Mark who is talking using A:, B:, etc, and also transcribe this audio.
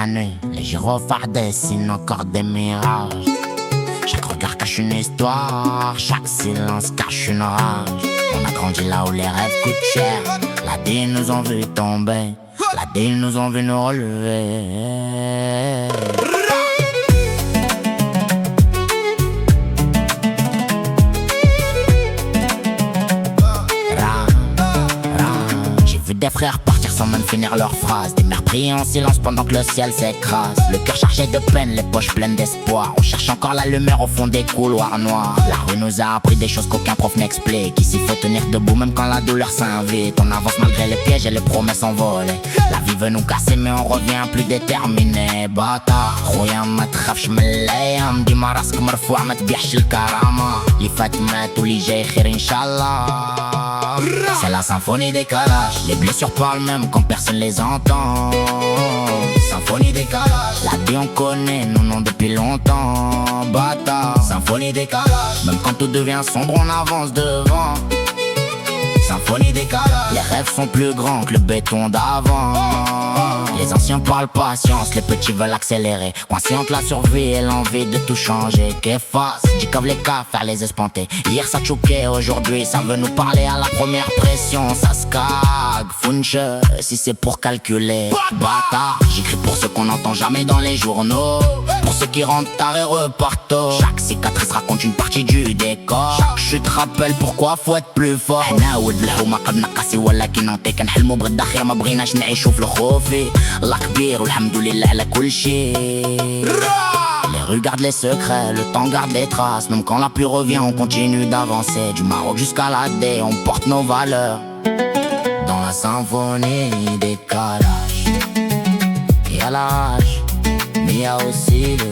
A: la nuit, les gyrophares dessinent encore des mirages. Chaque regard cache une histoire, chaque silence cache une rage. On a grandi là où les rêves coûtent cher. La ville nous ont vu tomber, la ville nous ont vu nous relever. J'ai vu des frères partir sans même finir leur phrase. Des mères prier en silence pendant que le ciel s'écrase. Le cœur chargé de peine, les poches pleines d'espoir. On cherche encore la lumière au fond des couloirs noirs. La rue nous a appris des choses qu'aucun prof n'explique. Ici faut tenir debout même quand la douleur s'invite. On avance malgré les pièges et les promesses envolées. La vie veut nous casser mais on revient plus déterminé. Bâtard خويا ما تخافش من الايام ديما راسك مرفوع ما تبيعش الكرامة. اللي فات مات واللي جاي خير ان شاء الله. C'est la symphonie des calages. Les blessures parlent même quand personne les entend. Symphonie des calages. La vie on connaît, nous non depuis longtemps. Bâtard, symphonie des calages. Même quand tout devient sombre on avance devant. Symphonie des calages. Les rêves sont plus grands que le béton d'avant. Les anciens parlent patience, les petits veulent accélérer. Coincés entre la survie et l'envie de tout changer. Qu'efface, du cave les cas, faire les espanter. Hier ça choquait, aujourd'hui ça veut nous parler à la première pression. Ça se cague, funche, si c'est pour calculer. Bâtard, j'écris pour ceux qu'on n'entend jamais dans les journaux. Pour ceux qui rentrent tard et repartent tôt. Chaque cicatrice raconte une partie du décor. Chaque chute rappelle pourquoi faut être plus fort. بالهوما قد نقاسي ولكن نعطي كنحلمو بغدا خير ما بغيناش نعيشو في الخوفي. الله كبير والحمد لله على كل شيء. Les rues gardent les secrets, le temps garde les traces. Même quand la pluie revient on continue d'avancer. Du Maroc jusqu'à la D on porte nos valeurs. Dans la symphonie des calages. Y'a la rage mais y'a aussi le